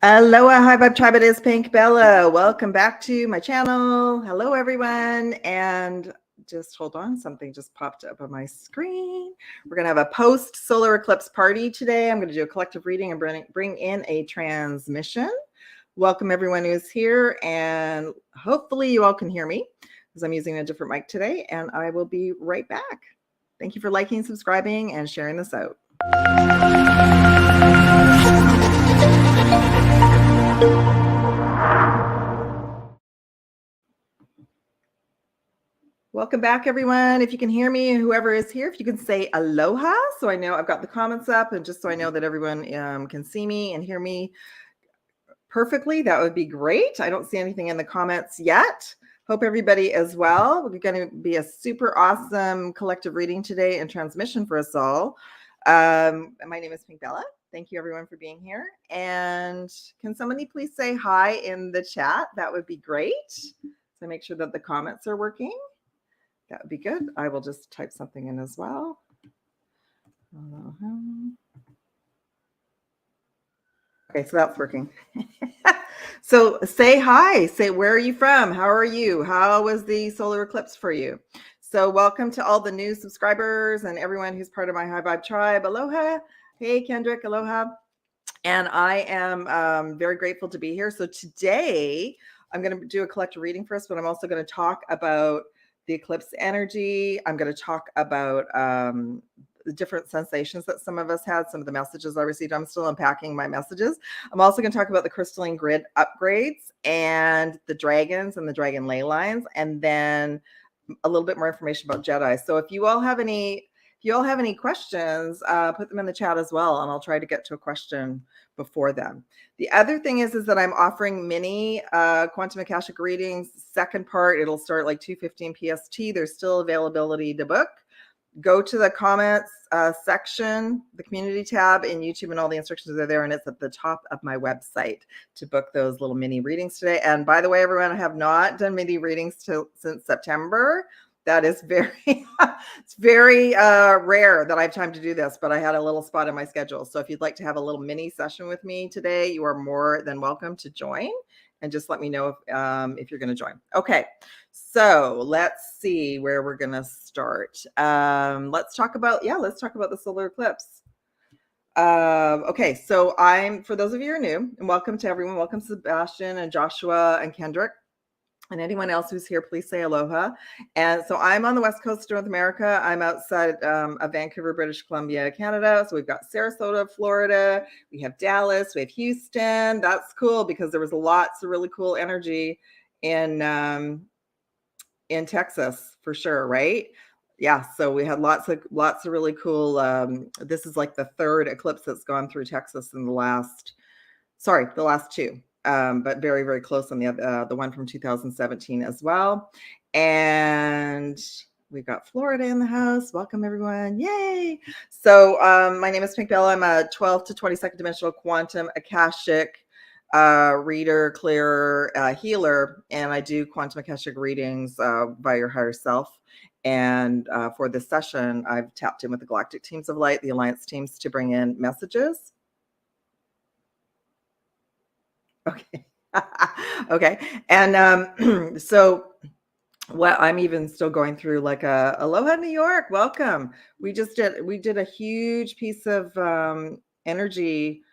Aloha, High Vibe Tribe. It is Pink Bella. Welcome back to my channel. Hello, everyone. And just hold on, something just popped up on my screen. We're going to have a post solar eclipse party today. I'm going to do a collective reading and bring in a transmission. Welcome, everyone who's here. And hopefully, you all can hear me because I'm using a different mic today. And I will be right back. Thank you for liking, subscribing, and sharing this out. Welcome back, everyone. If you can hear me, whoever is here, if you can say aloha, so I know I've got the comments up, and just so I know that everyone can see me and hear me perfectly, that would be great. I don't see anything in the comments yet. Hope everybody is well. We're going to be a super awesome collective reading today and transmission for us all. My name is Pink Bella. Thank you, everyone, for being here. And can somebody please say hi in the chat? That would be great. So make sure that the comments are working. That would be good. I will just type something in as well. Okay, so that's working. So say hi. Say, where are you from? How are you? How was the solar eclipse for you? So welcome to all the new subscribers and everyone who's part of my High Vibe Tribe. Aloha. Hey, Kendrick. Aloha. And I am very grateful to be here. So today I'm going to do a collective reading for us, but I'm also going to talk about the eclipse energy. I'm going to talk about the different sensations that some of us had, some of the messages I received. I'm still unpacking my messages. I'm also going to talk about the crystalline grid upgrades and the dragons and the dragon ley lines, and then a little bit more information about Jedi. So if you all have any questions, put them in the chat as well, and I'll try to get to a question before them. The other thing is that I'm offering mini quantum Akashic readings. Second part, it'll start like 2:15 PST. There's still availability to book. Go to the comments section, the community tab in YouTube, and all the instructions are there, and it's at the top of my website to book those little mini readings today. And by the way, everyone, I have not done mini readings since September. That is it's very rare that I have time to do this, but I had a little spot in my schedule. So if you'd like to have a little mini session with me today, you are more than welcome to join, and just let me know if you're going to join. Okay, so let's see where we're going to start. Let's talk about the solar eclipse. Okay, so for those of you who are new, and welcome to everyone. Welcome Sebastian and Joshua and Kendrick. And anyone else who's here, please say aloha. And so I'm on the west coast of North America. I'm outside of Vancouver, British Columbia, Canada. So we've got Sarasota, Florida. We have Dallas. We have Houston. That's cool because there was lots of really cool energy in Texas for sure, right? Yeah. So we had lots of really cool. This is like the third eclipse that's gone through Texas in the last two. But very, very close on the one from 2017 as well. And we've got Florida in the house. Welcome, everyone. Yay. So my name is Pink Bella. I'm a 12th to 22nd dimensional quantum Akashic reader, clearer, healer. And I do quantum Akashic readings by your higher self. And for this session, I've tapped in with the Galactic teams of light, the Alliance teams, to bring in messages. Okay. Okay. And so what I'm even still going through like aloha New York, welcome. We did a huge piece of energy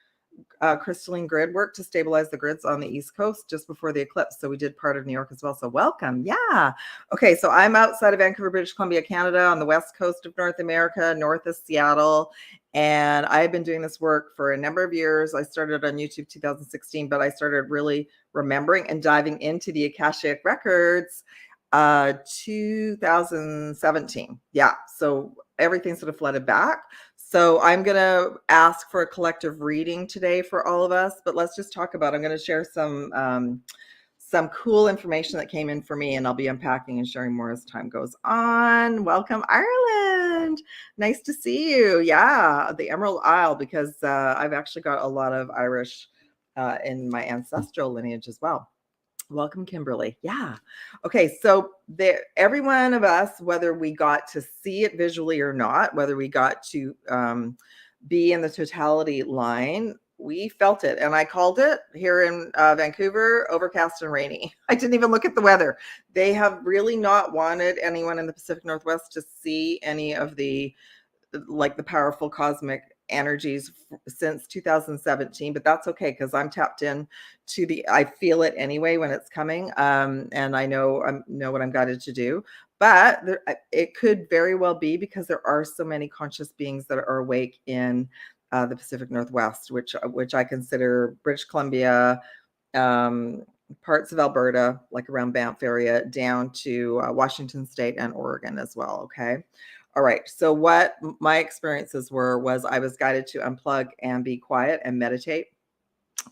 crystalline grid work to stabilize the grids on the East Coast just before the eclipse. So we did part of New York as well. So welcome. Yeah. Okay. So I'm outside of Vancouver, British Columbia, Canada, on the west coast of North America, north of Seattle. And I've been doing this work for a number of years. I started on YouTube 2016, but I started really remembering and diving into the Akashic records 2017. Yeah. So everything sort of flooded back. So I'm going to ask for a collective reading today for all of us, but let's just talk about, I'm going to share some cool information that came in for me, and I'll be unpacking and sharing more as time goes on. Welcome, Ireland. Nice to see you. Yeah, the Emerald Isle, because I've actually got a lot of Irish in my ancestral lineage as well. Welcome, Kimberly. Yeah. Okay. So every one of us, whether we got to see it visually or not, whether we got to be in the totality line, we felt it. And I called it here in Vancouver, overcast and rainy. I didn't even look at the weather. They have really not wanted anyone in the Pacific Northwest to see any of the powerful cosmic energies since 2017, but that's okay because I'm tapped in to I feel it anyway when it's coming, and I know what I'm guided to do. But it could very well be because there are so many conscious beings that are awake in the Pacific Northwest, which I consider British Columbia, parts of Alberta, like around Banff area, down to Washington State and Oregon as well. Okay. All right. So what my experiences was I was guided to unplug and be quiet and meditate.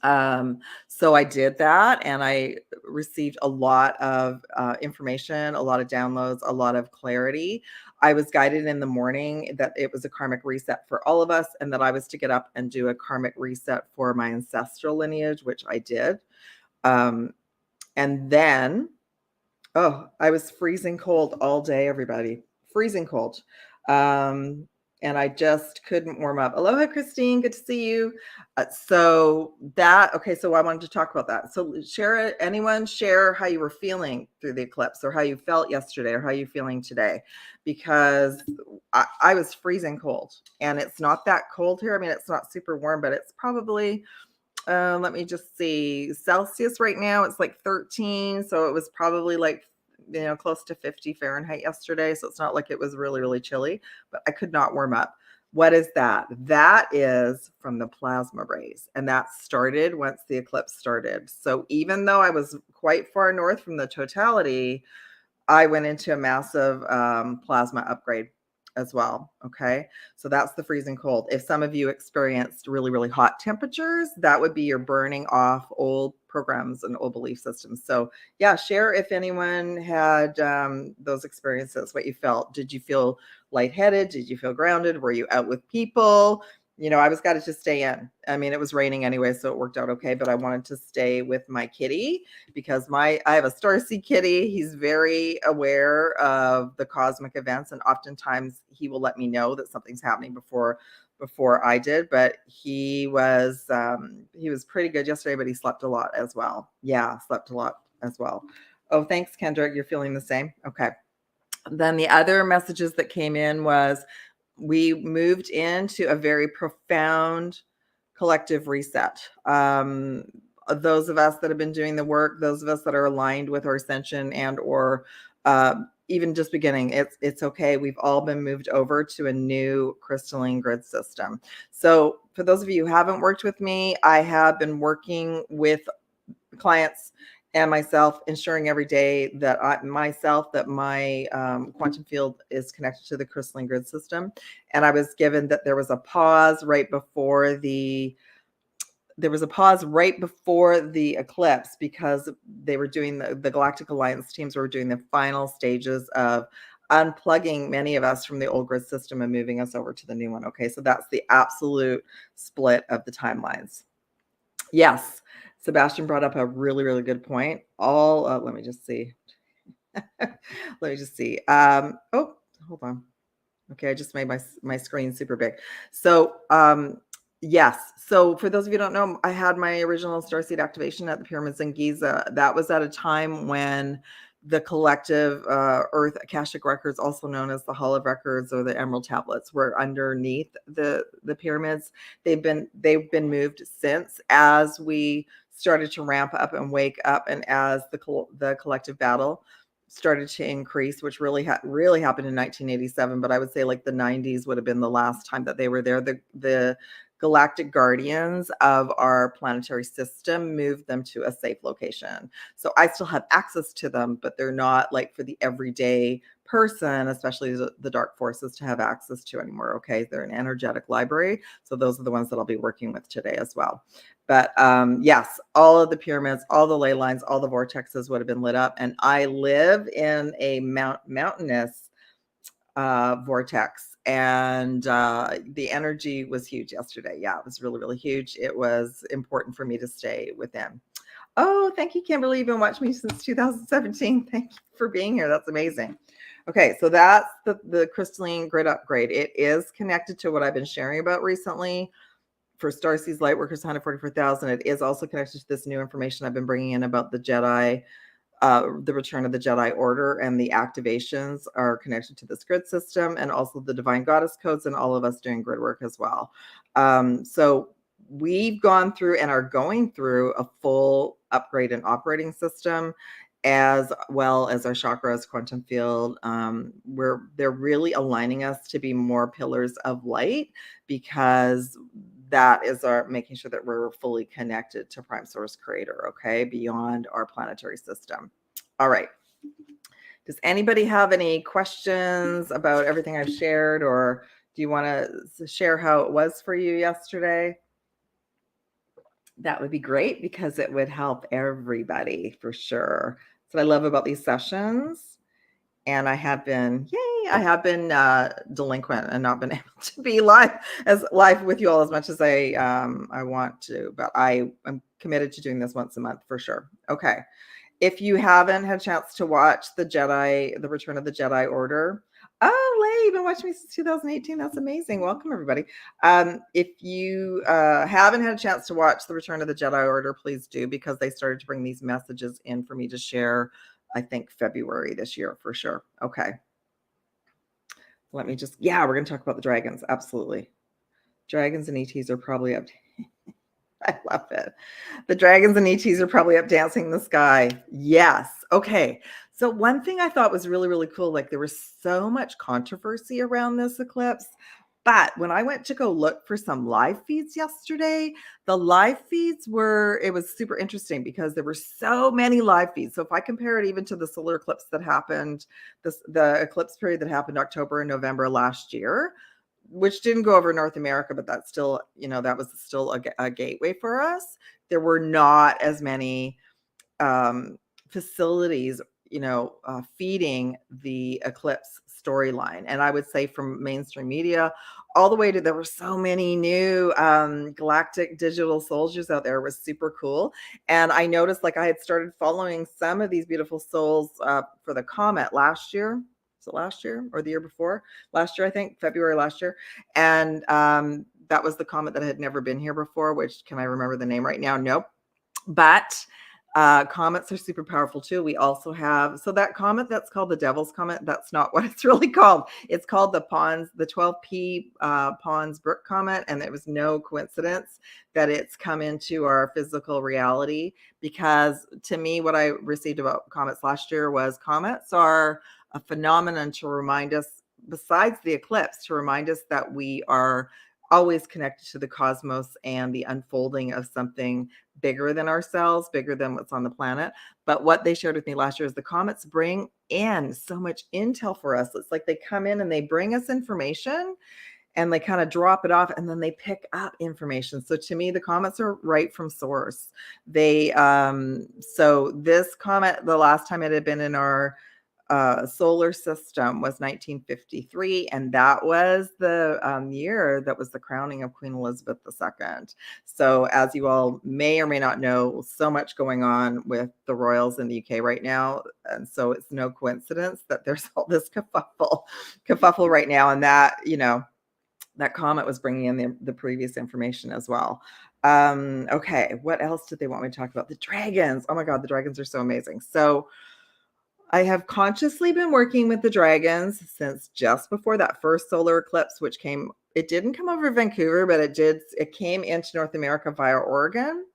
So I did that, and I received a lot of information, a lot of downloads, a lot of clarity. I was guided in the morning that it was a karmic reset for all of us, and that I was to get up and do a karmic reset for my ancestral lineage, which I did. And then, I was freezing cold all day, everybody. Freezing cold. And I just couldn't warm up. Aloha, Christine. Good to see you. So I wanted to talk about that. So anyone share how you were feeling through the eclipse, or how you felt yesterday, or how you feeling today? Because I was freezing cold, and it's not that cold here. I mean, it's not super warm, but it's probably, let me just see, Celsius right now. It's like 13. So it was probably like, close to 50 Fahrenheit yesterday. So it's not like it was really, really chilly, but I could not warm up. What is that? That is from the plasma rays. And that started once the eclipse started. So even though I was quite far north from the totality, I went into a massive plasma upgrade as well. Okay. So that's the freezing cold. If some of you experienced really, really hot temperatures, that would be your burning off old programs and old belief systems. So yeah, share if anyone had those experiences, what you felt. Did you feel lightheaded? Did you feel grounded? Were you out with people? I was guided to stay in. I mean, it was raining anyway, so it worked out okay, but I wanted to stay with my kitty because I have a Starseed kitty. He's very aware of the cosmic events, and oftentimes he will let me know that something's happening before I did. But he was pretty good yesterday, but he slept a lot as well. Yeah, slept a lot as well. Oh, thanks, Kendra. You're feeling the same? Okay. Then the other messages that came in was, we moved into a very profound collective reset. Those of us that have been doing the work, those of us that are aligned with our ascension or even just beginning, it's okay. We've all been moved over to a new crystalline grid system. So for those of you who haven't worked with me, I have been working with clients and myself, ensuring every day that my quantum field is connected to the crystalline grid system. And I was given that there was a pause right before the eclipse, because they were doing the Galactic Alliance teams were doing the final stages of unplugging many of us from the old grid system and moving us over to the new one. Okay, so that's the absolute split of the timelines. Yes. Sebastian brought up a really, really good point. Let me just see. Oh, hold on. Okay, I just made my screen super big. So, yes. So for those of you who don't know, I had my original Starseed activation at the pyramids in Giza. That was at a time when the collective Earth Akashic records, also known as the Hall of Records or the Emerald Tablets, were underneath the pyramids. They've been moved since, as we started to ramp up and wake up, and as the collective battle started to increase, which really happened in 1987. But I would say like the 90s would have been the last time that they were there. The galactic guardians of our planetary system moved them to a safe location. So I still have access to them, but they're not like for the everyday person, especially the dark forces, to have access to anymore. Okay, they're an energetic library. So those are the ones that I'll be working with today as well. But yes, all of the pyramids, all the ley lines, all the vortexes would have been lit up. And I live in a mountainous vortex, and the energy was huge yesterday. Yeah, it was really, really huge. It was important for me to stay within. Oh, thank you, Kimberly. You've been watching me since 2017. Thank you for being here. That's amazing. Okay, so that's the crystalline grid upgrade. It is connected to what I've been sharing about recently for STARSEEDS Lightworkers 144,000, it is also connected to this new information I've been bringing in about the Jedi, the return of the Jedi Order, and the activations are connected to this grid system, and also the Divine Goddess codes, and all of us doing grid work as well. So we've gone through and are going through a full upgrade and operating system, as well as our chakras, quantum field. They're really aligning us to be more pillars of light, because that is our making sure that we're fully connected to Prime Source Creator, okay, beyond our planetary system. All right. Does anybody have any questions about everything I've shared, or do you want to share how it was for you yesterday? That would be great, because it would help everybody for sure. That's what I love about these sessions. And I have been, delinquent and not been able to be live with you all as much as I want to, but I am committed to doing this once a month for sure. Okay. If you haven't had a chance to watch the Return of the Jedi Order, oh, Lay, you've been watching me since 2018. That's amazing. Welcome, everybody. If you haven't had a chance to watch the Return of the Jedi Order, please do, because they started to bring these messages in for me to share, I think February this year for sure. Okay. Let me just, we're going to talk about the dragons. Absolutely. Dragons and ETs are probably up. I love it. The dragons and ETs are probably up dancing in the sky. Yes. Okay. So one thing I thought was really, really cool, like there was so much controversy around this eclipse, but when I went to go look for some live feeds yesterday, the live feeds it was super interesting, because there were so many live feeds. So if I compare it even to the solar eclipse that happened, the eclipse period that happened October and November last year, which didn't go over North America, but that's still, that was still a gateway for us. There were not as many facilities, feeding the eclipse storyline. And I would say from mainstream media all the way to, there were so many new galactic digital soldiers out there. It was super cool. And I noticed, like, I had started following some of these beautiful souls for the Comet last year. Was it last year or the year before? Last year, I think, February last year. And that was the Comet that had never been here before, which, can I remember the name right now? Nope. But comets are super powerful too. We also have, so that comet that's called the Devil's Comet, that's not what it's really called. It's called the 12P Pons Brook Comet. And it was no coincidence that it's come into our physical reality, because to me, what I received about comets last year was, comets are a phenomenon to remind us, besides the eclipse, to remind us that we are always connected to the cosmos and the unfolding of something bigger than ourselves, bigger than what's on the planet. But what they shared with me last year is the comets bring in so much intel for us. It's like they come in and they bring us information, and they kind of drop it off, and then they pick up information. So to me, the comets are right from source. So this comet, the last time it had been in our solar system was 1953, and that was the year that was the crowning of Queen Elizabeth II. So as you all may or may not know, so much going on with the royals in the UK right now, and so it's no coincidence that there's all this kerfuffle right now, and that that comet was bringing in the previous information as well. Okay, what else did they want me to talk about? The dragons. Oh my God, the dragons are so amazing. So I have consciously been working with the dragons since just before that first solar eclipse, which it didn't come over Vancouver, but it came into North America via Oregon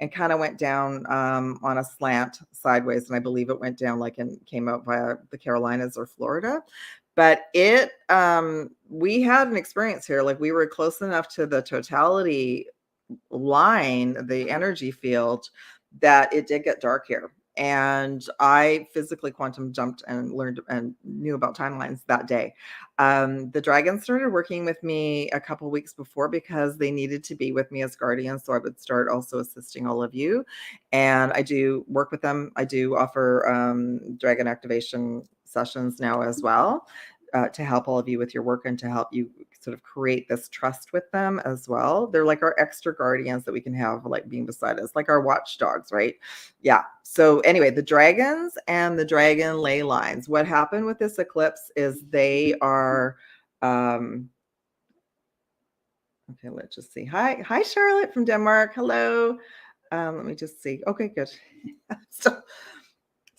and kind of went down on a slant sideways. And I believe it went down and came out via the Carolinas or Florida. But we had an experience here. Like, we were close enough to the totality line, the energy field, that it did get dark here. And I physically quantum jumped and learned and knew about timelines that day. The dragons started working with me a couple weeks before, because they needed to be with me as guardians. So I would start also assisting all of you. And I do work with them. I do offer dragon activation sessions now as well, to help all of you with your work and to help you sort of create this trust with them as well. They're like our extra guardians that we can have, like, being beside us, like our watchdogs, right? Yeah. So anyway, the dragons and the dragon ley lines. What happened with this eclipse is they are Okay, let's just see. Hi, Charlotte from Denmark. Hello. Let me just see. Okay, good.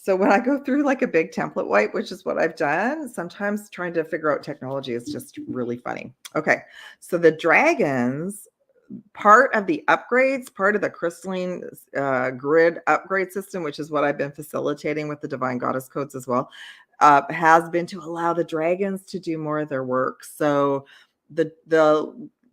So when I go through like a big template wipe, which is what I've done, sometimes trying to figure out technology is just really funny. Okay, so the dragons, part of the upgrades, part of the crystalline grid upgrade system, which is what I've been facilitating with the Divine Goddess codes as well, has been to allow the dragons to do more of their work. So the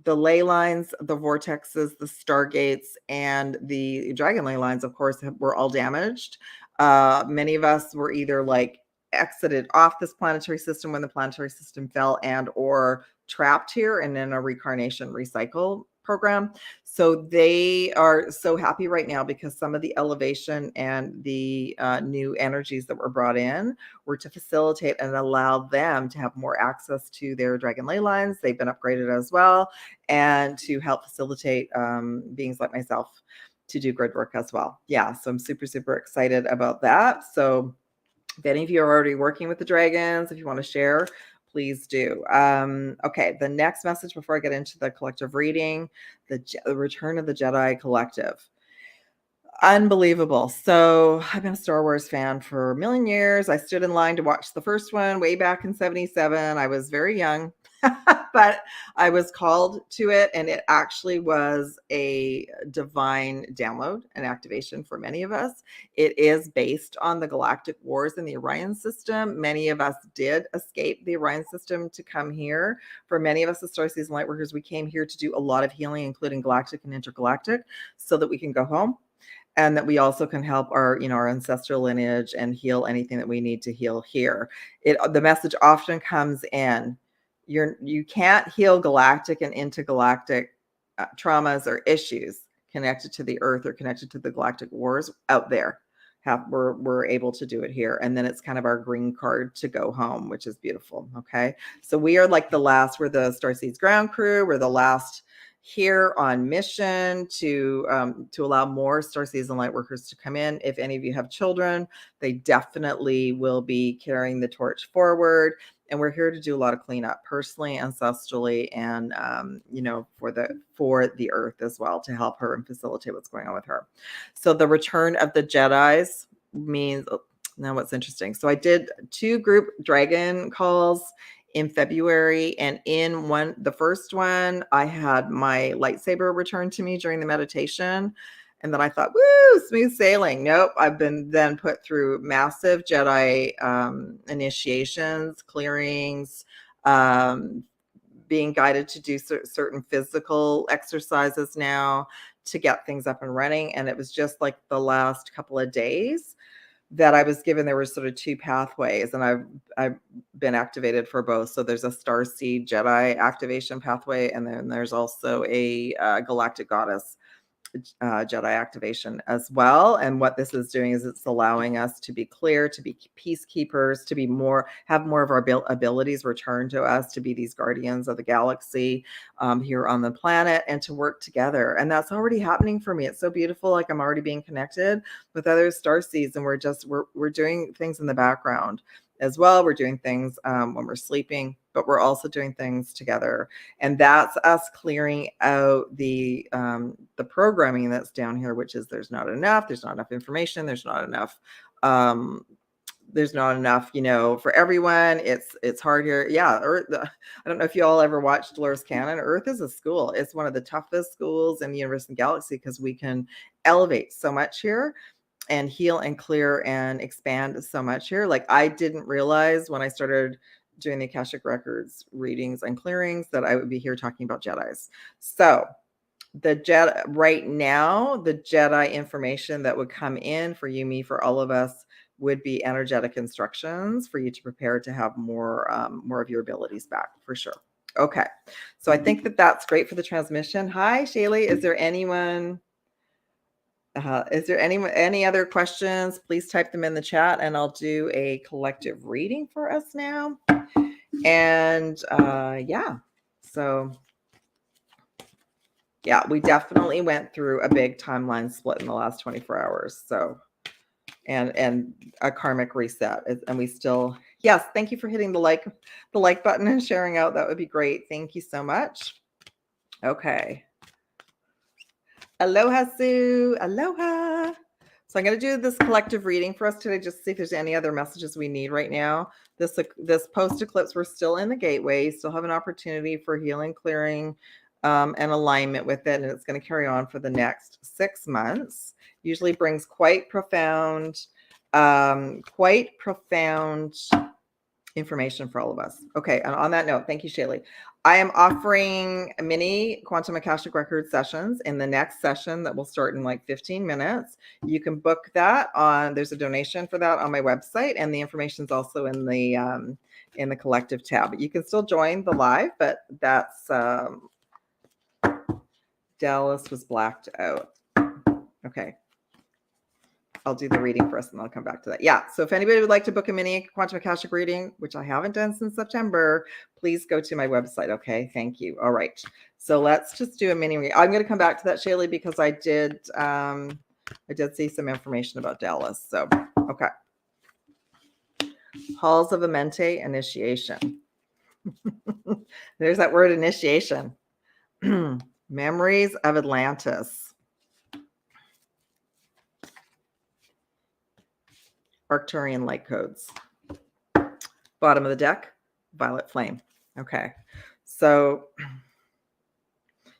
ley lines, the vortexes, the stargates, and the dragon ley lines, of course, were all damaged. Many of us were either like exited off this planetary system when the planetary system fell, and or trapped here and in a reincarnation recycle program. So they are so happy right now because some of the elevation and the new energies that were brought in were to facilitate and allow them to have more access to their dragon ley lines. They've been upgraded as well, and to help facilitate beings like myself to do grid work as well. Yeah, so I'm super, super excited about that. So if any of you are already working with the dragons, if you want to share, please do. Okay, the next message before I get into the collective reading, the return of the Jedi collective. Unbelievable. So I've been a Star Wars fan for a million years. I stood in line to watch the first one way back in 77. I was very young, but I was called to it, and it actually was a divine download and activation for many of us. It is based on the galactic wars in the Orion system. Many of us did escape the Orion system to come here. For many of us as Starseeds and Lightworkers, we came here to do a lot of healing, including galactic and intergalactic, so that we can go home, and that we also can help our, our ancestral lineage and heal anything that we need to heal here. The message often comes in, you can't heal galactic and intergalactic traumas or issues connected to the earth or connected to the galactic wars out there. We're able to do it here. And then it's kind of our green card to go home, which is beautiful. Okay. So we are like we're the Starseeds ground crew. We're the last here on mission to allow more Starseeds and Lightworkers to come in. If any of you have children, they definitely will be carrying the torch forward. And we're here to do a lot of cleanup personally, ancestrally, and for the earth as well, to help her and facilitate what's going on with her. So the return of the Jedis means, now what's interesting. So I did 2 group dragon calls in February, and in the first one, I had my lightsaber returned to me during the meditation. And then I thought, woo, smooth sailing. Nope. I've been then put through massive Jedi initiations, clearings, being guided to do certain physical exercises now to get things up and running. And it was just like the last couple of days that I was given, there were sort of 2 pathways, and I've been activated for both. So there's a Starseed Jedi activation pathway, and then there's also a Galactic Goddess Jedi activation as well. And what this is doing is it's allowing us to be clear, to be peacekeepers, to be have more of our abilities returned to us, to be these guardians of the galaxy here on the planet, and to work together. And that's already happening for me. It's so beautiful. Like I'm already being connected with other Starseeds, and we're doing things in the background as well. We're doing things when we're sleeping, but we're also doing things together. And that's us clearing out the programming that's down here, which is there's not enough information, there's not enough for everyone. It's hard here. Yeah, Earth, I don't know if you all ever watched Dolores Cannon. Earth is a school. It's one of the toughest schools in the universe and galaxy, because we can elevate so much here and heal and clear and expand so much here. Like I didn't realize when I started doing the Akashic Records readings and clearings that I would be here talking about Jedis. So the Jedi right now, the Jedi information that would come in for you, me, for all of us would be energetic instructions for you to prepare to have more of your abilities back, for sure. Okay. So I think that's great for the transmission. Hi, Shaylee. Is there anyone? Is there any other questions? Please type them in the chat, and I'll do a collective reading for us now. And we definitely went through a big timeline split in the last 24 hours. So, and a karmic reset, and we still, yes, thank you for hitting the like button and sharing out. That would be great. Thank you so much. Okay. Aloha, Sue. Aloha. So I'm going to do this collective reading for us today, just to see if there's any other messages we need right now. This post-eclipse, we're still in the gateway, still have an opportunity for healing, clearing, and alignment with it, and it's going to carry on for the next 6 months. Usually brings quite profound information for all of us. Okay, and on that note, thank you, Shaylee. I am offering mini quantum Akashic record sessions in the next session that will start in like 15 minutes. You can book that on, there's a donation for that on my website, and the information is also in the collective tab. You can still join the live, but that's Dallas was blacked out. Okay. I'll do the reading first and I'll come back to that. Yeah. So if anybody would like to book a mini quantum Akashic reading, which I haven't done since September, please go to my website. Okay. Thank you. All right. So let's just do a mini reading. I'm going to come back to that, Shaylee, because I did see some information about Dallas. So, okay. Halls of Amente initiation. There's that word initiation. Memories of Atlantis. Arcturian light codes. Bottom of the deck, violet flame. Okay. So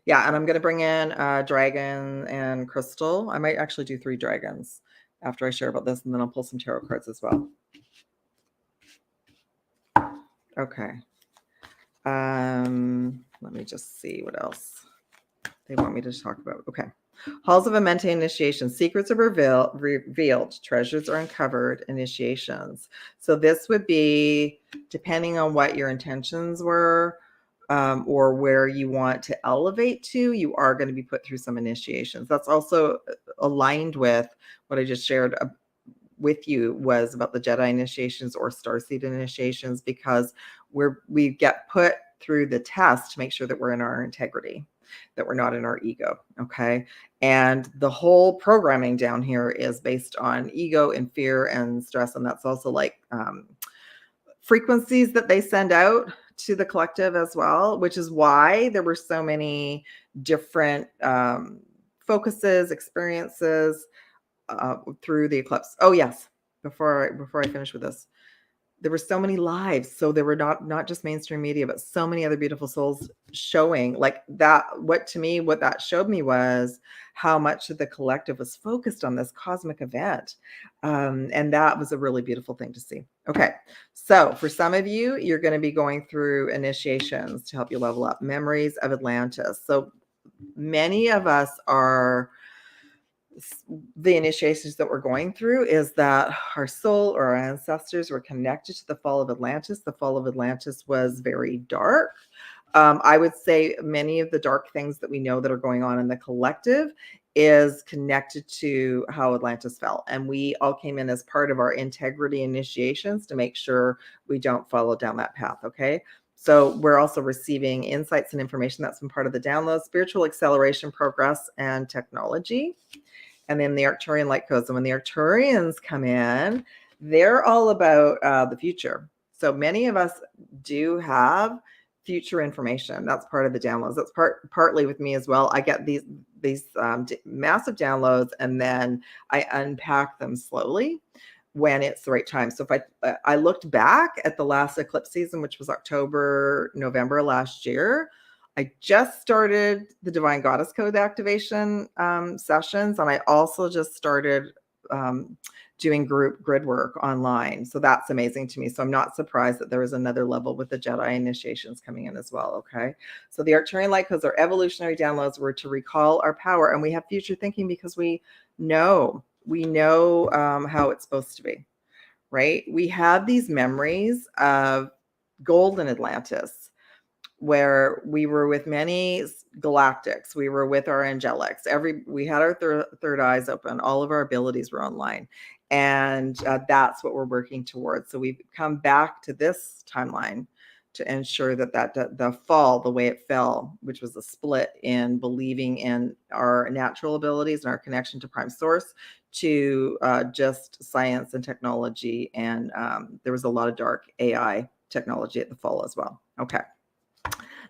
yeah, and I'm going to bring in dragon and crystal. I might actually do 3 dragons after I share about this, and then I'll pull some tarot cards as well. Okay. Let me just see what else they want me to talk about. Okay. Halls of Amente initiation. Secrets are revealed. Treasures are uncovered. Initiations. So this would be depending on what your intentions were, or where you want to elevate to, you are going to be put through some initiations. That's also aligned with what I just shared with you was about the Jedi initiations or Starseed initiations, because we get put through the test to make sure that we're in our integrity, that we're not in our ego. Okay. And the whole programming down here is based on ego and fear and stress. And that's also like frequencies that they send out to the collective as well, which is why there were so many different focuses, experiences through the eclipse. Oh yes. Before I finish with this, there were so many lives. So there were not just mainstream media, but so many other beautiful souls showing like that. What that showed me was how much of the collective was focused on this cosmic event. And that was a really beautiful thing to see. Okay. So for some of you, you're going to be going through initiations to help you level up. Memories of Atlantis. So many of us are, the initiations that we're going through is that our soul or our ancestors were connected to the fall of Atlantis. The fall of Atlantis was very dark. I would say many of the dark things that we know that are going on in the collective is connected to how Atlantis fell. And we all came in as part of our integrity initiations to make sure we don't follow down that path. Okay. So we're also receiving insights and information that's been part of the download, spiritual acceleration, progress, and technology. And then the Arcturian light codes. And when the Arcturians come in, they're all about the future. So many of us do have future information. That's part of the downloads. That's partly with me as well. I get these massive downloads, and then I unpack them slowly when it's the right time. So if I looked back at the last eclipse season, which was October, November last year, I just started the Divine Goddess Code activation sessions, and I also just started doing group grid work online. So that's amazing to me. So I'm not surprised that there is another level with the Jedi initiations coming in as well. Okay. So the Arcturian light codes are evolutionary downloads. Were to recall our power, and we have future thinking because we know how it's supposed to be, right? We have these memories of golden Atlantis, where we were with many galactics, we were with our angelics. We had our third eyes open. All of our abilities were online, and that's what we're working towards. So we've come back to this timeline to ensure that the fall, the way it fell, which was a split in believing in our natural abilities and our connection to Prime Source, to just science and technology, and there was a lot of dark AI technology at the fall as well. Okay.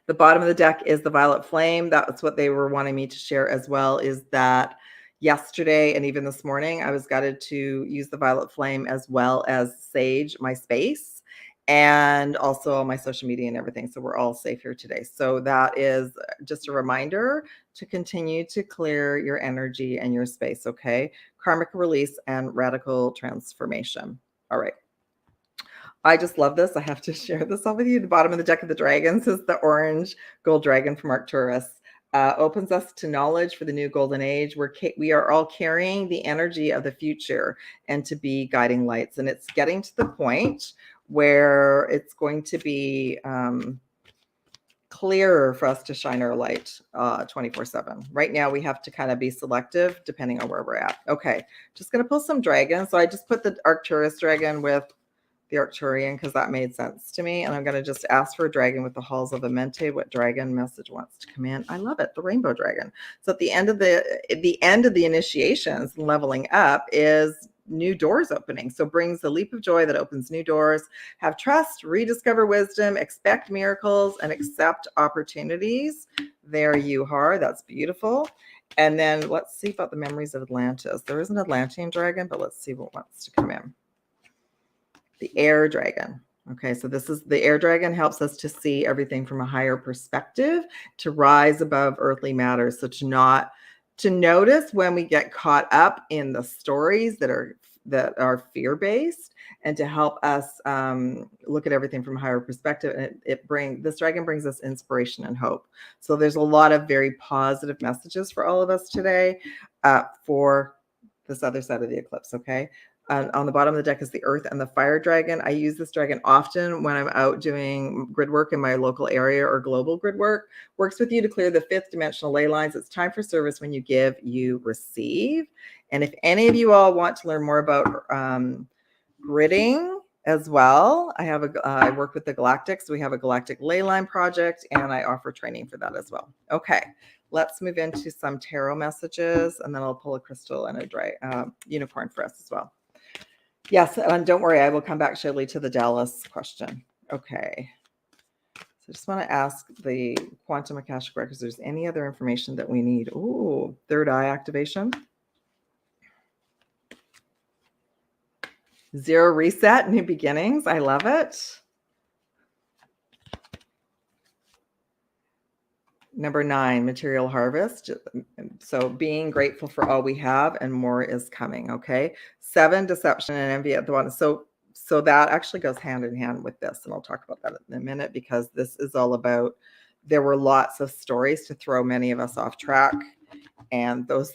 The bottom of the deck is the violet flame. That's what they were wanting me to share as well, is that yesterday and even this morning, I was guided to use the violet flame as well as sage my space and also my social media and everything. So we're all safe here today. So that is just a reminder to continue to clear your energy and your space, okay? Karmic release and radical transformation. All right. I just love this. I have to share this all with you. The bottom of the deck of the dragons is the orange gold dragon from Arcturus. Opens us to knowledge for the new golden age. We are all carrying the energy of the future and to be guiding lights. And it's getting to the point where it's going to be clearer for us to shine our light 24/7. Right now, we have to kind of be selective depending on where we're at. Okay, just going to pull some dragons. So I just put the Arcturus dragon with the Arcturian because that made sense to me. And I'm going to just ask for a dragon with the halls of Amente. What dragon message wants to come in? I love it. The rainbow dragon. So at the end of the initiations and leveling up is new doors opening. So brings the leap of joy that opens new doors. Have trust, rediscover wisdom, expect miracles, and accept opportunities. There you are. That's beautiful. And then let's see about the memories of Atlantis. There is an Atlantean dragon, but let's see what wants to come in. The air dragon. Okay, so this is the air dragon, helps us to see everything from a higher perspective, to rise above earthly matters. So to notice when we get caught up in the stories that are fear-based, and to help us look at everything from a higher perspective. And this dragon brings us inspiration and hope. So there's a lot of very positive messages for all of us today for this other side of the eclipse. Okay. On the bottom of the deck is the earth and the fire dragon. I use this dragon often when I'm out doing grid work in my local area or global grid work. Works with you to clear the fifth dimensional ley lines. It's time for service. When you give, you receive. And if any of you all want to learn more about gridding as well, I work with the Galactic. So we have a Galactic ley line project, and I offer training for that as well. Okay. Let's move into some tarot messages, and then I'll pull a crystal and a unicorn for us as well. Yes, and don't worry, I will come back shortly to the Dallas question. Okay. So I just want to ask the Quantum Akashic Records, there's any other information that we need. Ooh, third eye activation. Zero reset, new beginnings. I love it. Number 9, material harvest. So being grateful for all we have and more is coming. Okay. 7, deception and envy at the bottom. So that actually goes hand in hand with this. And I'll talk about that in a minute, because this is all about, there were lots of stories to throw many of us off track. And those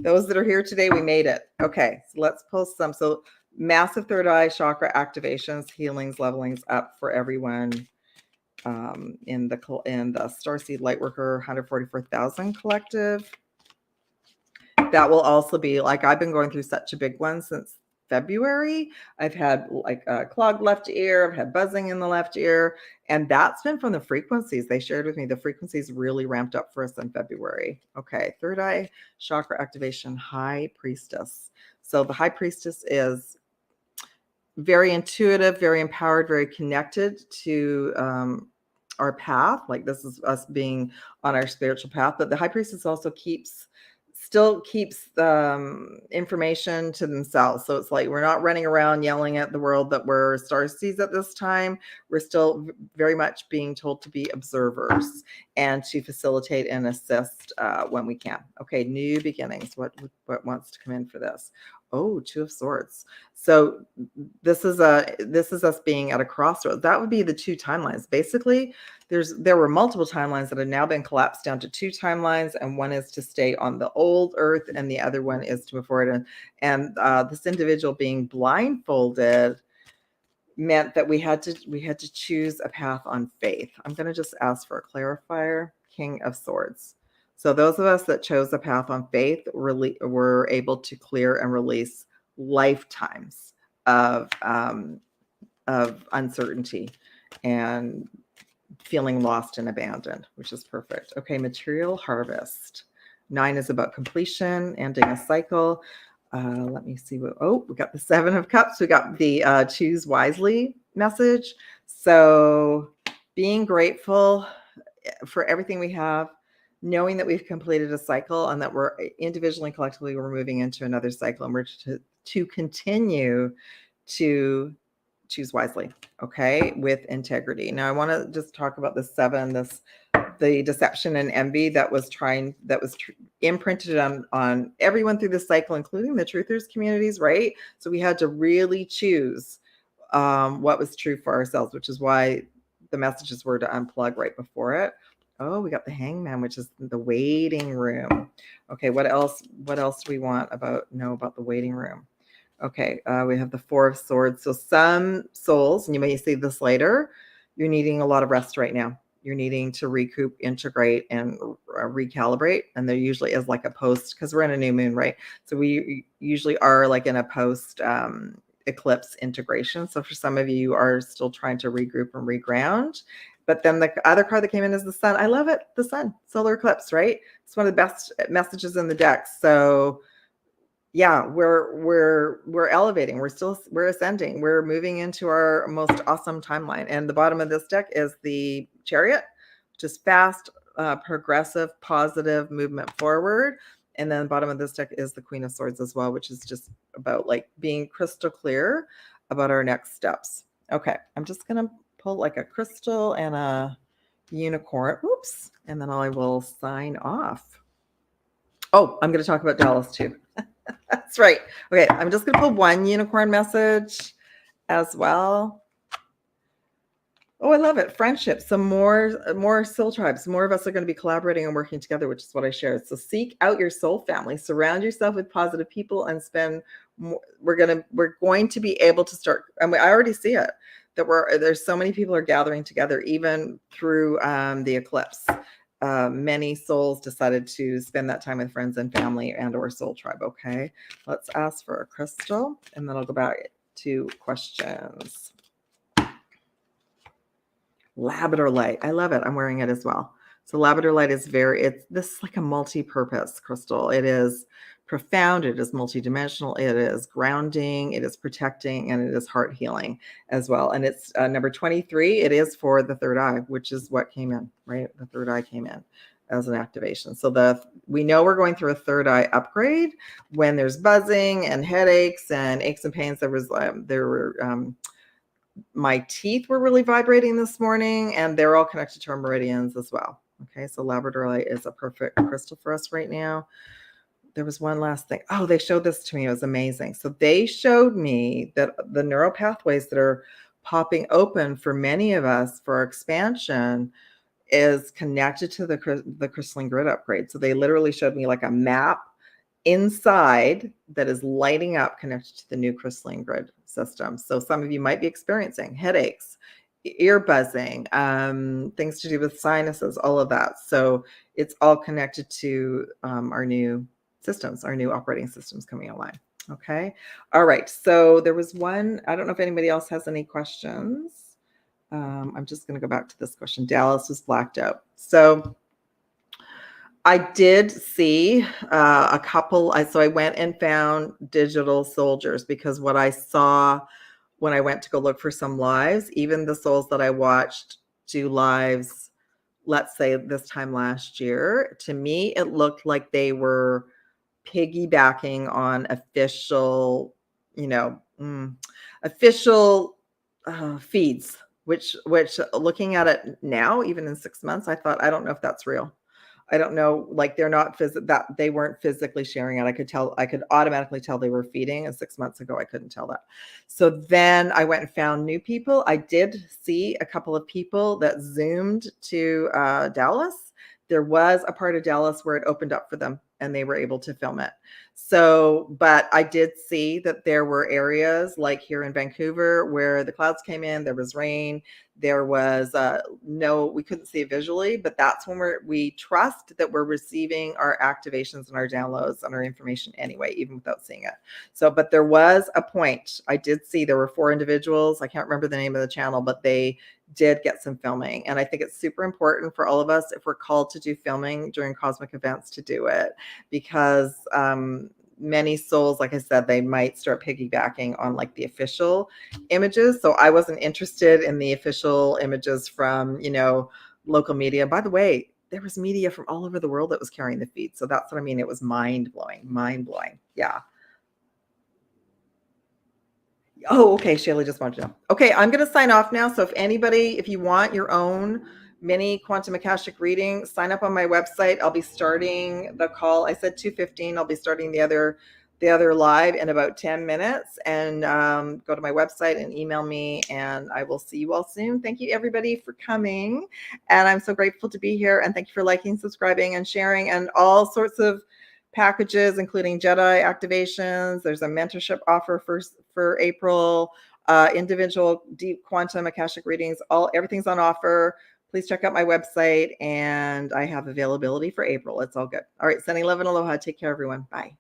that are here today, we made it. Okay. So let's pull some. So massive third eye chakra activations, healings, levelings up for everyone. In the Starseed Lightworker 144,000 collective. That will also be, like, I've been going through such a big one since February. I've had like a clogged left ear, I've had buzzing in the left ear, and that's been from the frequencies. They shared with me the frequencies really ramped up for us in February. Okay, third eye chakra activation, High Priestess. So the High Priestess is very intuitive, very empowered, very connected to our path. Like, this is us being on our spiritual path, but the High Priestess also still keeps information to themselves. So it's like, we're not running around yelling at the world that we're starseeds at this time. We're still very much being told to be observers and to facilitate and assist when we can. Okay, new beginnings. What wants to come in for this? Oh, 2 of Swords. So this is us being at a crossroads. That would be the 2 timelines. Basically, there were multiple timelines that have now been collapsed down to 2 timelines, and one is to stay on the old Earth, and the other one is to move forward. And this individual being blindfolded meant that we had to choose a path on faith. I'm going to just ask for a clarifier. King of Swords. So those of us that chose a path on faith were able to clear and release lifetimes of uncertainty and feeling lost and abandoned, which is perfect. Okay, material harvest. 9 is about completion, ending a cycle. Let me see we got the 7 of Cups. We got the choose wisely message. So being grateful for everything we have, knowing that we've completed a cycle and that we're individually and collectively, we're moving into another cycle, and we're to continue to choose wisely, okay, with integrity. Now, I want to just talk about the 7, the deception and envy that was imprinted on everyone through this cycle, including the truthers communities, right? So we had to really choose what was true for ourselves, which is why the messages were to unplug right before it. Oh, we got the Hangman, which is the waiting room. Okay, what else do we know about the waiting room? Okay, we have the 4 of Swords. So some souls, and you may see this later, you're needing a lot of rest right now. You're needing to recoup, integrate, and recalibrate. And there usually is like a post, because we're in a new moon, right? So we usually are like in a post eclipse integration. So for some of you, you are still trying to regroup and reground. But then the other card that came in is the Sun. I love it. The Sun, solar eclipse, right? It's one of the best messages in the deck. So yeah, we're elevating. We're ascending. We're moving into our most awesome timeline. And the bottom of this deck is the Chariot, just fast, progressive, positive movement forward. And then the bottom of this deck is the Queen of Swords as well, which is just about like being crystal clear about our next steps. Okay, I'm just gonna pull like a crystal and a unicorn. Oops, and then I will sign off. Oh, I'm going to talk about Dallas too. That's right. Okay, I'm just going to pull one unicorn message as well. Oh, I love it. Friendship. Some more soul tribes. More of us are going to be collaborating and working together, which is what I shared. So seek out your soul family. Surround yourself with positive people and spend more. We're going to be able to start, and I already see it, that there's so many people are gathering together, even through the eclipse. Many souls decided to spend that time with friends and family and or soul tribe. Okay, let's ask for a crystal, and then I'll go back to questions. Labrador light. I love it. I'm wearing it as well. So labrador light is this is like a multi-purpose crystal. It is profound. It is multidimensional. It is grounding. It is protecting, and it is heart healing as well. And it's number 23. It is for the third eye, which is what came in, right? The third eye came in as an activation. So we know we're going through a third eye upgrade when there's buzzing and headaches and aches and pains. My teeth were really vibrating this morning, and they're all connected to our meridians as well. Okay, so labrador light is a perfect crystal for us right now. There was one last thing. Oh, they showed this to me. It was amazing. So they showed me that the neural pathways that are popping open for many of us for our expansion is connected to the crystalline grid upgrade. So they literally showed me like a map inside that is lighting up, connected to the new crystalline grid system. So some of you might be experiencing headaches, ear buzzing, things to do with sinuses, all of that. So it's all connected to our new systems, our new operating systems coming online. Okay. All right. So there was one, I don't know if anybody else has any questions. I'm just going to go back to this question. Dallas was blacked out. So I did see a couple. So I went and found digital soldiers, because what I saw when I went to go look for some lives, even the souls that I watched do lives, let's say this time last year, to me, it looked like they were piggybacking on official, official feeds, which looking at it now, even in 6 months, I thought, I don't know if that's real. I don't know, like they're not that they weren't physically sharing it. I could automatically tell they were feeding, and 6 months ago I couldn't tell that. So then I went and found new people. I did see a couple of people that zoomed to Dallas. There was a part of Dallas where it opened up for them and they were able to film it. So, but I did see that there were areas like here in Vancouver where the clouds came in, there was rain, there was we couldn't see it visually, but that's when we trust that we're receiving our activations and our downloads and our information anyway, even without seeing it. So, but there was a point, I did see there were 4 individuals, I can't remember the name of the channel, but they did get some filming. And I think it's super important for all of us, if we're called to do filming during cosmic events, to do it, because many souls, like I said, they might start piggybacking on like the official images. So I wasn't interested in the official images from, local media. By the way, there was media from all over the world that was carrying the feed. So that's what I mean. It was mind blowing, mind blowing. Yeah. Oh, okay. Shayla just wanted to know. Okay, I'm going to sign off now. So if you want your own mini quantum akashic reading, sign up on my website. I'll be starting the call. I said 2:15. I'll be starting the other live in about 10 minutes. And go to my website and email me, and I will see you all soon. Thank you, everybody, for coming. And I'm so grateful to be here. And thank you for liking, subscribing, and sharing, and all sorts of packages, including Jedi activations. There's a mentorship offer for April, individual deep quantum akashic readings. Everything's on offer. Please check out my website, and I have availability for April. It's all good. All right, sending love and aloha. Take care, everyone. Bye.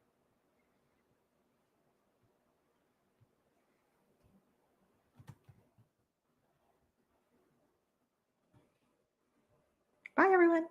Bye, everyone.